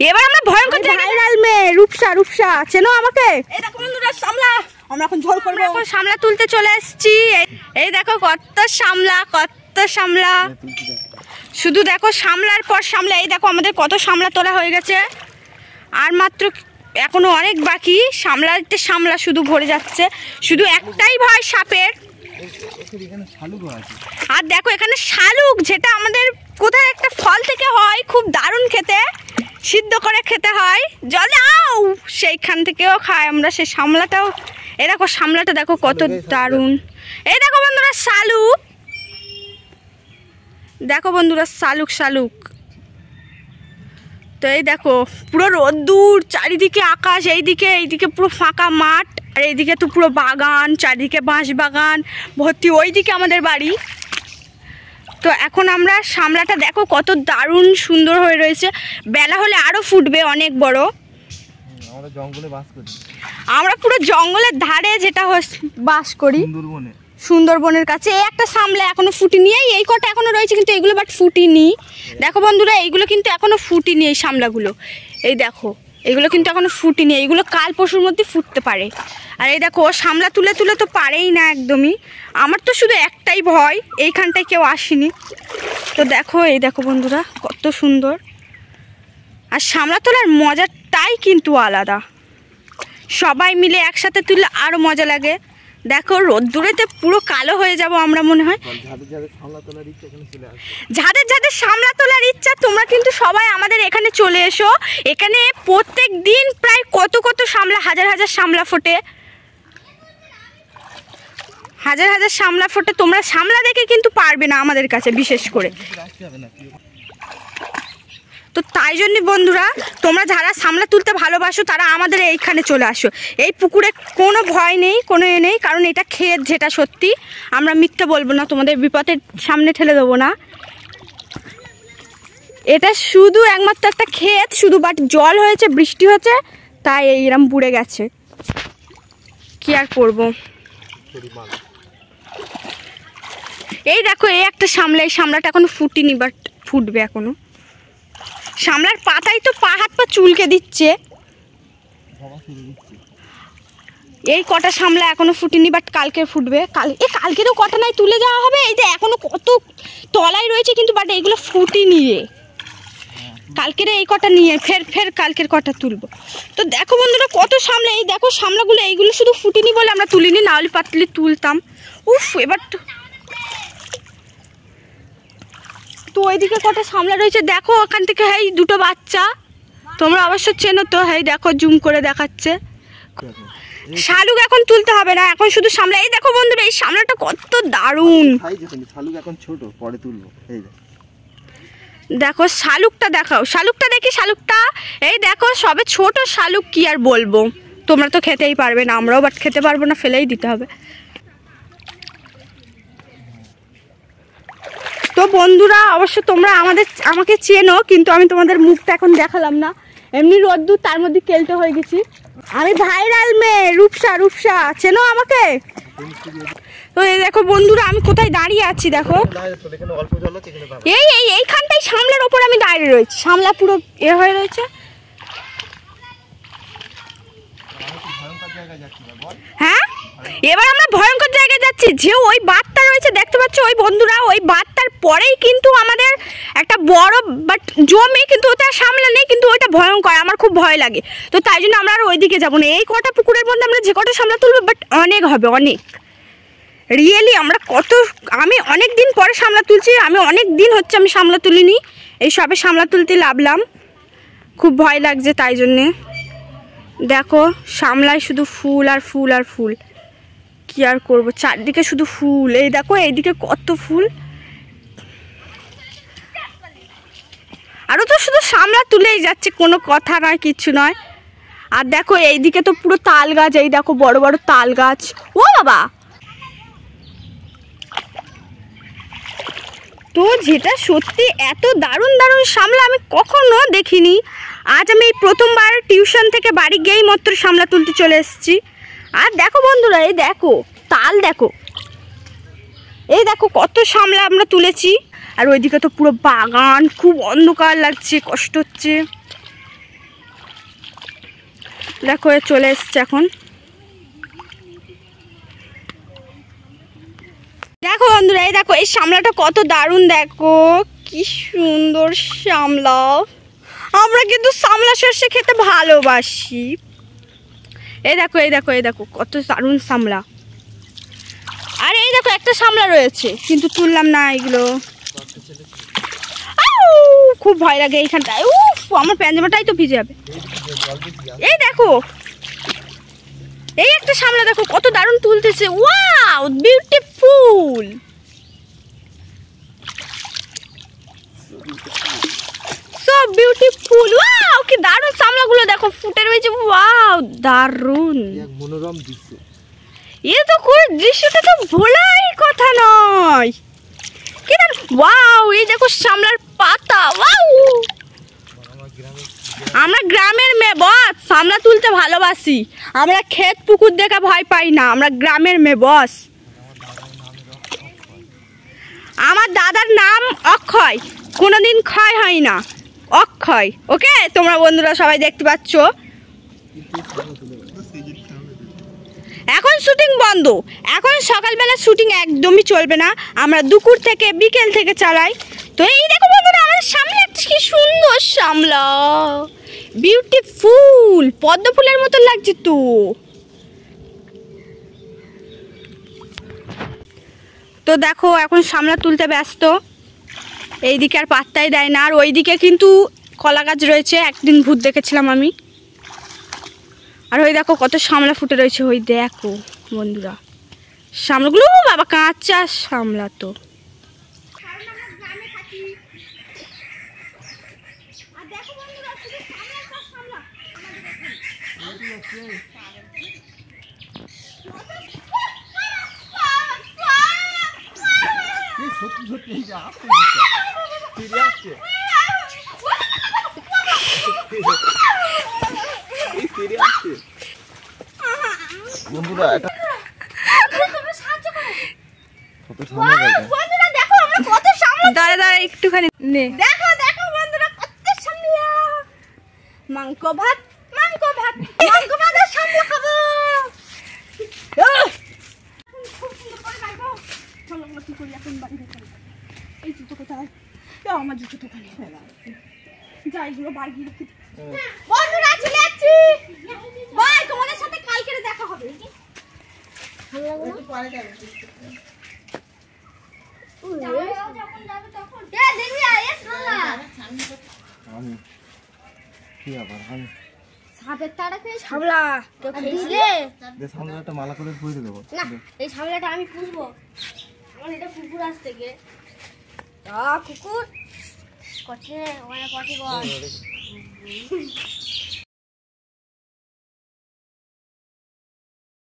এবার আমরা ভয়ঙ্কর ভাইরাল মেয়ে রূপসা। রূপসা চেনো আমাকে? এই দেখো বন্ধুরা সামলা, আমরা এখন ঝোল করব। এখন সামলা তুলতে চলে এসেছি। এই দেখো কত সামলা, কত সামলা, শুধু দেখো সামলার পর সামলা। এই দেখো আমাদের কত সামলা তোলা হয়ে গেছে, আর মাত্র এখনো অনেক বাকি। সামলাতে সামলা শুধু ভরে যাচ্ছে, শুধু একটাই ভয় সাপের। আর দেখো এখানে শালুক, যেটা আমাদের কোথায় একটা ফল থেকে হয়, খুব দারুণ খেতে, সিদ্ধ করে খেতে হয় জলে, আও সেইখান থেকেও খাই আমরা সেই সামলাটাও। এই দেখো সামলাটা দেখো কত দারুণ। এই দেখো বন্ধুরা শালুক, দেখো বন্ধুরা শালুক শালুক। তো এই দেখো পুরো রোদ্দুর, চারিদিকে আকাশ, এইদিকে পুরো ফাঁকা মাঠ, আর এইদিকে তো পুরো বাগান, চারিদিকে বাঁশ বাগান ভর্তি, ওইদিকে আমাদের বাড়ি। তো এখন আমরা সামলাটা দেখো কত দারুণ সুন্দর হয়ে রয়েছে, বেলা হলে আরো ফুটবে অনেক বড়। আমরা পুরো জঙ্গলের ধারে যেটা বাস করি, সুন্দরবনের কাছে। এই একটা সামলা এখনো ফুটিনি, এই কটা এখনো রয়েছে, কিন্তু এইগুলো বাট ফুটিনি। দেখো বন্ধুরা এইগুলো কিন্তু এখনো ফুটিনি, এই সামলাগুলো। এই দেখো এগুলো কিন্তু এখনো ফুটিনি, এইগুলো কাল পরশুর মধ্যে ফুটতে পারে। আর এই দেখো সামলা তুলে তুলে তো পারেই না একদমই। আমার তো শুধু একটাই ভয়, এইখানটায় কেউ আসেনি। তো দেখো এই দেখো বন্ধুরা কত সুন্দর। আর সামলা তোলার মজাটাই কিন্তু আলাদা, সবাই মিলে একসাথে তুললে আরও মজা লাগে। দেখো রোদ্দুরেতে পুরো কালো হয়ে যাব আমরা মনে হয়। যাদের যাদের সামলা তোলার ইচ্ছা তোমরা কিন্তু সবাই আমাদের এখানে চলে এসো। এখানে প্রত্যেক দিন প্রায় কত কত সামলা, হাজার হাজার সামলা ফোটে, হাজার হাজার সামলা ফোটে। তোমরা সামলা দেখে কিন্তু পারবে না আমাদের কাছে বিশেষ করে। তো তাই জন্য বন্ধুরা তোমরা যারা সামলা তুলতে ভালোবাসো তারা আমাদের এইখানে চলে আসো। এই পুকুরে কোনো ভয় নেই, কোনো এ নেই, কারণ এটা ক্ষেত, যেটা সত্যি, আমরা মিথ্যে বলবো না, তোমাদের বিপদের সামনে ঠেলে দেবো না। এটা শুধু একমাত্র একটা ক্ষেত, শুধু বাট জল হয়েছে, বৃষ্টি হয়েছে, তাই এইরকম বুড়ে গেছে, কি আর করবো। এই দেখো এই একটা সামলা, এই সামলাটা এখনো ফুটিনি, বাট ফুটবে এখনো। সামলার পাতাই তো পা হাত পা চুলকে দিচ্ছে। এই কটা সামলা এখনো ফুটিনি, বাট কালকে ফুটবে। কালকেরও কটা নাই তুলে যাওয়া হবে। এই যে এখনো কত তলায় রয়েছে, কিন্তু বাট এইগুলো ফুটিনি, কালকের এই কটা নিয়ে ফের কালকের কটা তুলবো। তো দেখো বন্ধুরা কত সামলা, এই দেখো সামলাগুলো, এইগুলো শুধু ফুটিনি বলে আমরা তুলিনি, নাহলে পাতলি তুলতাম। উফ, এবার তো ওইদিকে কটা সামলা রয়েছে দেখো, ওখান থেকে এই দুটো বাচ্চা, তোমরা অবশ্য চেনো তো, এই দেখো জুম করে দেখাচ্ছে। শালুক এখন তুলতে হবে না, এখন শুধু সামলা। এই দেখো বন্ধুরা এই সামলাটা কত দারুণ, শালুক এখন ছোট, পরে তুলবো। এই দেখো শালুকটা দেখাও, শালুকটা দেখি, শালুকটা এই দেখো সবে ছোট শালুক, কি আর বলবো। তোমরা তো খেতেই পারবে না, আমরাও বাট খেতে পারবো না, ফেলেই দিতে হবে। তো বন্ধুরা অবশ্য তোমরা আমাকে চেনো, কিন্তু আমি তোমাদের মুখটা এখন দেখালাম না, এমনি রোদ্দুর, তার মধ্যে কেলটে হয়ে গেছি। আমি ভাইরাল মেয়ে রূপসা। রূপসা চেনো আমাকে? তো এই দেখো বন্ধুরা আমি কোথায় দাঁড়িয়ে আছি দেখো, এইখানটাই সামলার ওপর আমি দাঁড়িয়ে রয়েছি, সামলা পুরো হয়ে রয়েছে। হ্যাঁ, এবার আমরা ভয়ঙ্কর জায়গায় যাচ্ছি। যে ওই বাঁধটা রয়েছে দেখতে পাচ্ছ, ওই বন্ধুরা ওই বাঁধটার পরেই কিন্তু আমাদের একটা বড় বাট জমি, কিন্তু ওটা সামলা নেই, কিন্তু ওইটা ভয়ঙ্কর, আমার খুব ভয় লাগে। তো তাই জন্য আমরা আর ওইদিকে যাবো না। এই কটা পুকুরের মধ্যে আমরা যে কটা সামলা তুলবো, বাট অনেক হবে, অনেক রিয়েলি। আমি অনেক দিন পরে সামলা তুলছি, আমি অনেক দিন হচ্ছে আমি সামলা তুলিনি, এই সবে সামলা তুলতে লাভলাম, খুব ভয় লাগছে তাই জন্যে। দেখো সামলায় শুধু ফুল আর ফুল আর ফুল, কি আর করবো, চারদিকে শুধু ফুল। এই দেখো এইদিকে কত ফুল, আরও তো শুধু সামলা তুলেই যাচ্ছে, কোনো কথা নয়, কিচ্ছু নয়। আর দেখো এইদিকে তো পুরো তাল গাছ, এই দেখো বড় বড় তাল গাছ। ও বাবা, তো যেটা সত্যি এত দারুণ দারুণ সামলা আমি কখনো দেখিনি। আজ আমি এই প্রথমবার টিউশন থেকে বাড়ি গিয়েই মাত্র সামলা তুলতে চলে এসেছি। আর দেখো বন্ধুরা এই দেখো তাল, দেখো এই দেখো কত সামলা আমরা তুলেছি। আর ওইদিকে তো পুরো বাগান, খুব অন্ধকার লাগছে, কষ্ট হচ্ছে। দেখো চলে এসছে এখন। দেখো বন্ধুরা, এই দেখো এই সামলাটা কত দারুণ, দেখো কি সুন্দর সামলা। আমরা কিন্তু সামলা সর্ষে খেতে ভালোবাসি। এই দেখো এই দেখো এই দেখো কত দারুণ সামলা। আর এই দেখো একটা সামলা রয়েছে কিন্তু তুললাম না এগুলো। খুব ভয় লাগে এইখানটায়। আমার প্যান্জামাটাই তো ভিজে যাবে। এই দেখো এই একটা সামলা, দেখো কত দারুণ তুলতেছে। Wow, beautiful. So beautiful. Wow, কি দারুণ সামলাগুলো দেখো ফুটে রয়েছে। ওয়াও, দারুণ, এক মনোরম দৃশ্য। এ তো কোন দৃশ্যটা তো ভোলাই কথা নয়। কি দারুণ। ওয়াও, এই দেখো সামলার পাতা। ওয়াও, আমরা গ্রামের মেয়ে বস, সামলা তুলতে ভালোবাসি। আমরা ক্ষেত পুকুর দেখে ভয় পাই না, আমরা গ্রামের মেয়ে বস। আমার দাদার নাম অক্ষয়, কোনোদিন ক্ষয় হয় না, অক্ষয়। ওকে, তোমরা বন্ধুরা সবাই দেখতে পাচ্ছ। এখন শুটিং বন্ধ, এখন সকালবেলা শুটিং একদমই চলবে না, আমরা দুপুর থেকে বিকেল থেকে চালাই। তো এই দেখো বন্ধুরা, আমার সামনে একটা কি সুন্দর সামলা, বিউটিফুল, পদ্ম ফুলের মতো লাগছে তো। তো দেখো এখন সামলা তুলতে ব্যস্ত। এইদিকে আর পাত্তাই দেয় না। আর ওইদিকে কিন্তু কলা গাছ রয়েছে, একদিন ভূত দেখেছিলাম আমি। আর ওই দেখো কত সামলা ফুটে রয়েছে। ওই দেখো বন্ধুরা সামলাগুলো, বাবা কাঁচা সামলা তো। বন্ধুরা এটা দাঁড়া একটুখানি নে। দেখো দেখো বন্ধুরা কত সামলা। মাংস ভাত, মাংস ভাত, মাংস ভাত আর সামলা খাবো। এই জুতো কোথায়? আমার জুতো তো খালি যাই গুলো বাড়ি রেখে। বন্ধুরা চলে যাচ্ছি, বাই। তোমাদের সাথে কালকে দেখা হবে। সামলাটা মালা করে পুঁতে দেবো। এই সামলাটা আমি পুষবো। আমার এটা কুকুর আজ থেকে। কুকুর কঠে ওখানে কঠে বল।